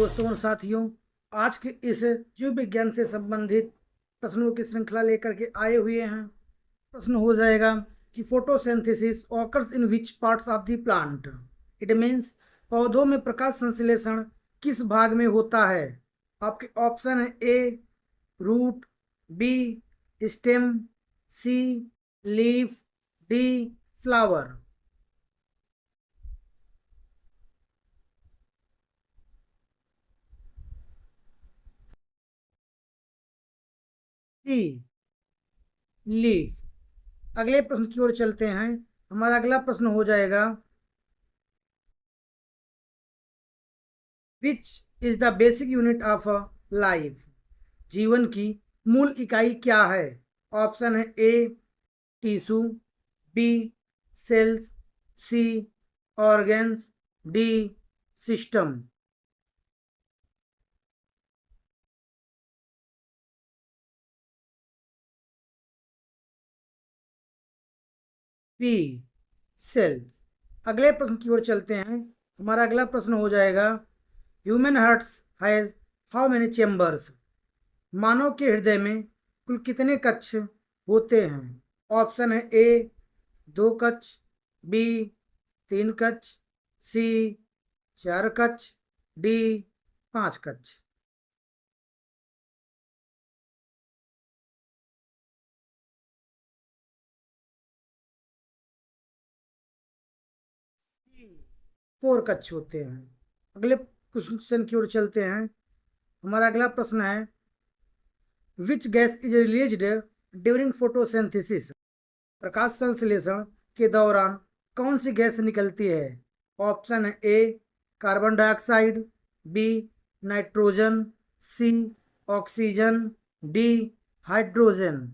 दोस्तों और साथियों, आज के इस जीव विज्ञान से संबंधित प्रश्नों की श्रृंखला लेकर के आए हुए हैं। प्रश्न हो जाएगा कि photosynthesis occurs in which parts of the plant. It means पौधों में प्रकाश संश्लेषण किस भाग में होता है। आपके ऑप्शन है ए रूट, बी स्टेम, सी लीफ, डी फ्लावर। सी लीफ। अगले प्रश्न की ओर चलते हैं। हमारा अगला प्रश्न हो जाएगा, which is the basic unit of life. जीवन की मूल इकाई क्या है। ऑप्शन है A tissue, B cells, C organs, D system. B cells. अगले प्रश्न की ओर चलते हैं। हमारा अगला प्रश्न हो जाएगा, human hearts has how many chambers. मानव के हृदय में कुल कितने कक्ष होते हैं। ऑप्शन है ए दो कक्ष, बी तीन कक्ष, सी चार कक्ष, डी पांच कक्ष। फोर कक्ष होते हैं। अगले क्वेश्चन की ओर चलते हैं। हमारा अगला प्रश्न है, which gas is released during photosynthesis. प्रकाश संश्लेषण के दौरान कौन सी गैस निकलती है। ऑप्शन है ए कार्बन डाइऑक्साइड, बी नाइट्रोजन, सी ऑक्सीजन, डी हाइड्रोजन।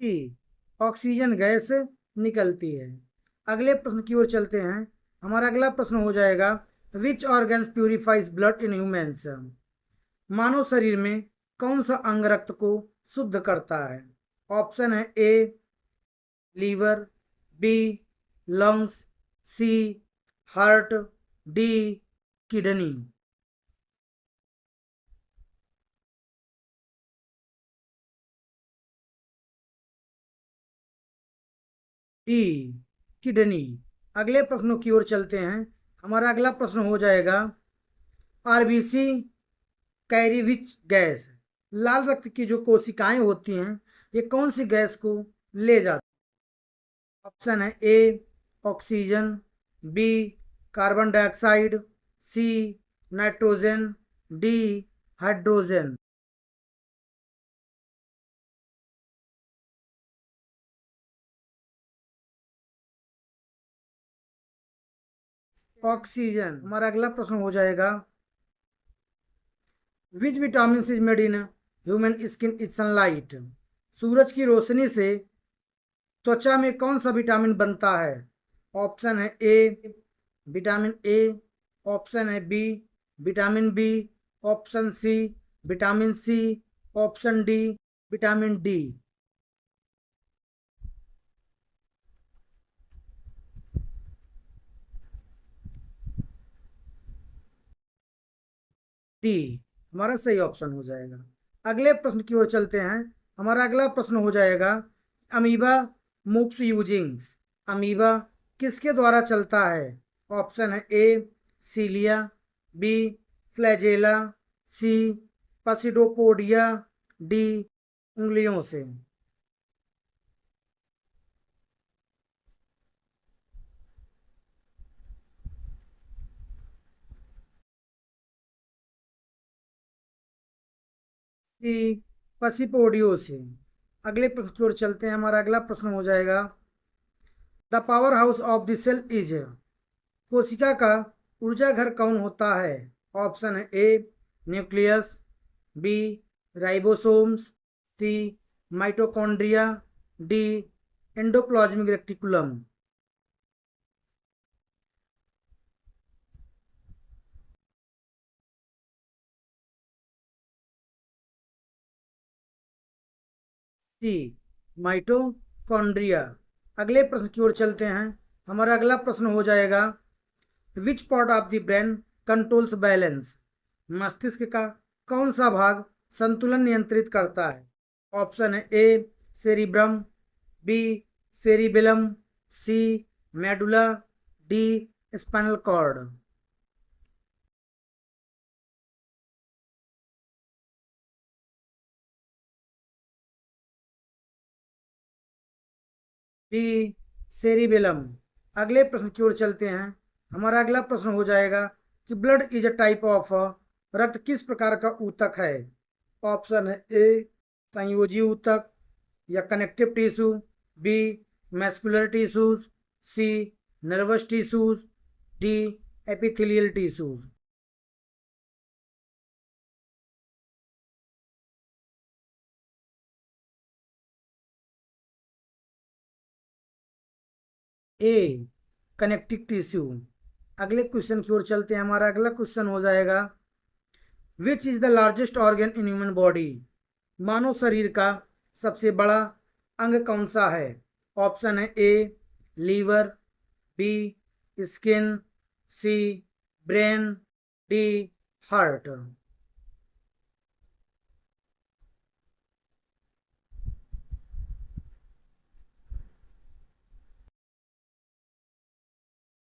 सी ऑक्सीजन गैस निकलती है। अगले प्रश्न की ओर चलते हैं। हमारा अगला प्रश्न हो जाएगा, which organs purifies blood in humans. मानव शरीर में कौन सा अंग रक्त को शुद्ध करता है। ऑप्शन है A liver, B lungs, C heart, D kidney. D kidney. अगले प्रश्नों की ओर चलते हैं। हमारा अगला प्रश्न हो जाएगा, आरबीसी कैरी विच गैस। लाल रक्त की जो कोशिकाएं होती हैं, ये कौन सी गैस को ले जाती। ऑप्शन है A oxygen, B carbon dioxide, C nitrogen, D hydrogen. Oxygen. हमारा अगला प्रश्न हो जाएगा, which vitamin is made in human skin is sunlight. सूरज की रोशनी से त्वचा में कौन सा विटामिन बनता है। ऑप्शन है ए विटामिन ए, ऑप्शन है B vitamin B, option C vitamin C, option D vitamin D. D हमारा सही ऑप्शन हो जाएगा। अगले प्रश्न की ओर चलते हैं। हमारा अगला प्रश्न हो जाएगा, अमीबा मूव्स यूजिंग। अमीबा किसके द्वारा चलता है। ऑप्शन है ए सीलिया, बी फ्लैजेला, सी पसिडोपोडिया, डी उंगलियों से। सी पसिपोडियो से। अगले प्रश्न की ओर चलते हैं। हमारा अगला प्रश्न हो जाएगा, the power house of the cell is. कोशिका का ऊर्जा घर कौन होता है। ऑप्शन है A nucleus, B ribosomes, C mitochondria, D endoplasmic reticulum. C mitochondria. अगले प्रश्न की ओर चलते हैं। हमारा अगला प्रश्न हो जाएगा, which part of the brain controls balance. मस्तिष्क का कौन सा भाग संतुलन नियंत्रित करता है? ऑप्शन है A cerebrum, B cerebellum, C medulla, D spinal cord. D cerebellum. अगले प्रश्न की ओर चलते हैं। हमारा अगला प्रश्न हो जाएगा कि blood is a type of, रक्त किस प्रकार का ऊतक है? ऑप्शन है ए संयोजी ऊतक, या connective tissue, B muscular tissues, C nervous tissues, D epithelial tissues. A connective tissue. अगले क्वेश्चन की ओर चलते हैं। हमारा अगला क्वेश्चन हो जाएगा, which is the largest organ in human body. मानव शरीर का सबसे बड़ा अंग कौन सा है? ऑप्शन है A liver, B skin, C brain, D heart.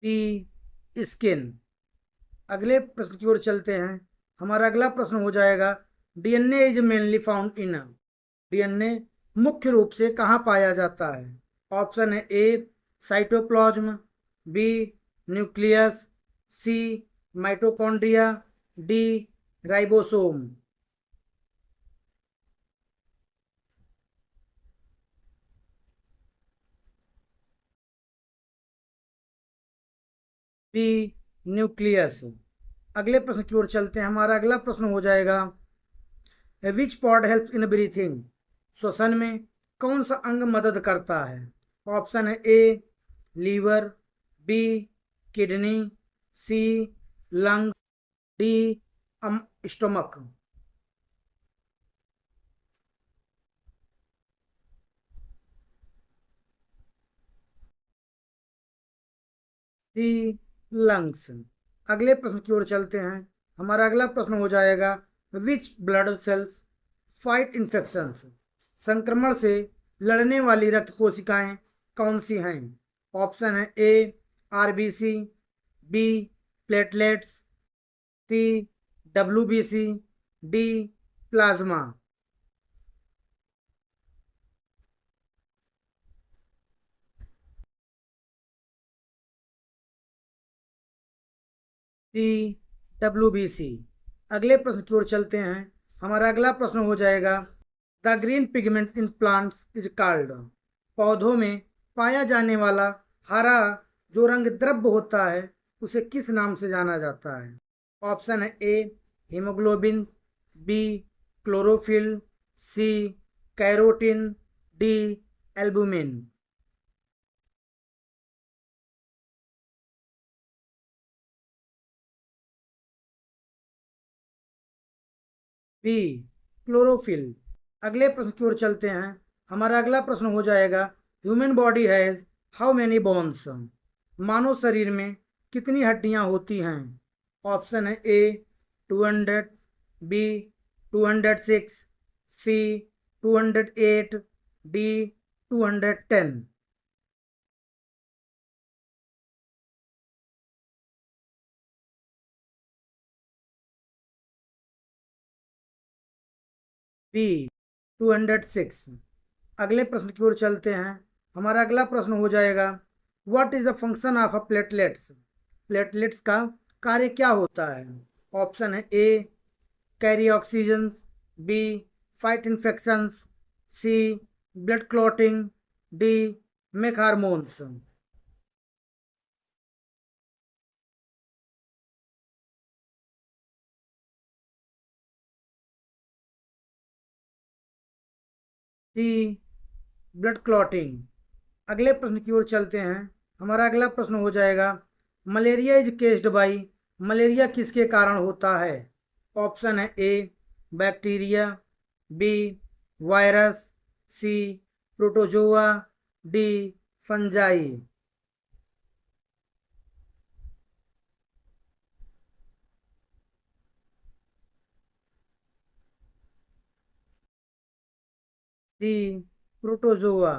D skin. अगले प्रश्न की ओर चलते हैं। हमारा अगला प्रश्न हो जाएगा, DNA is mainly found in. DNA मुख्य रूप से कहाँ पाया जाता है? ऑप्शन है A cytoplasm, B nucleus, C mitochondria, D ribosome. B nucleus. अगले प्रश्न की ओर चलते हैं। हमारा अगला प्रश्न हो जाएगा, which part helps in breathing. श्वसन में कौन सा अंग मदद करता है? ऑप्शन है A liver, B kidney, C lungs, D stomach. C lungs. अगले प्रश्न की ओर चलते हैं। हमारा अगला प्रश्न हो जाएगा, which blood cells fight infections. संक्रमण से लड़ने वाली रक्त कोशिकाएं कौन सी हैं? ऑप्शन है ए आरबीसी, बी प्लेटलेट्स, सी डब्ल्यूबीसी, डी प्लाज्मा। सी डब्ल्यूबीसी। अगले प्रश्न की ओर चलते हैं। हमारा अगला प्रश्न हो जाएगा, the green pigment in plants is called. पौधों में पाया जाने वाला हरा जो रंग द्रव्य होता है उसे किस नाम से जाना जाता है? ऑप्शन है A haemoglobin, B chlorophyll, C carotene, D albumin. B chlorophyll. अगले प्रश्न की ओर चलते हैं। हमारा अगला प्रश्न हो जाएगा, human body has how many bones. मानव शरीर में कितनी हड्डियां होती हैं? ऑप्शन है A 200, B 206, C 208, D 210। B 206। अगले प्रश्न की ओर चलते हैं। हमारा अगला प्रश्न हो जाएगा, what is the function of a platelets. Platelets का कार्य क्या होता है? ऑप्शन है A carry oxygen, B fight infections, C blood clotting, D make hormones. C blood clotting. अगले प्रश्न की ओर चलते हैं। हमारा अगला प्रश्न हो जाएगा, मलेरिया इज केस्ड बाई। मलेरिया किसके कारण होता है? ऑप्शन है ए बैक्टीरिया, बी वायरस, सी प्रोटोजोआ, डी फंजाई। सी प्रोटोजोआ।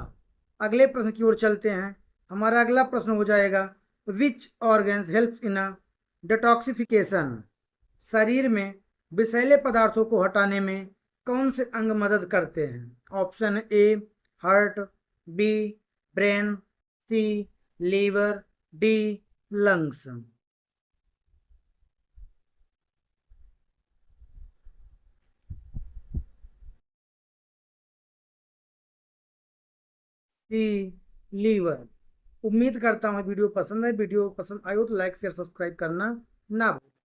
अगले प्रश्न की ओर चलते हैं। हमारा अगला प्रश्न हो जाएगा, which organs help in detoxification. शरीर में विषैले पदार्थों को हटाने में कौन से अंग मदद करते हैं? Option A heart, B brain, C liver, D lungs. C liver. उम्मीद करता हूँ वीडियो पसंद है। वीडियो पसंद आई हो तो लाइक शेयर सब्सक्राइब करना ना भूलें।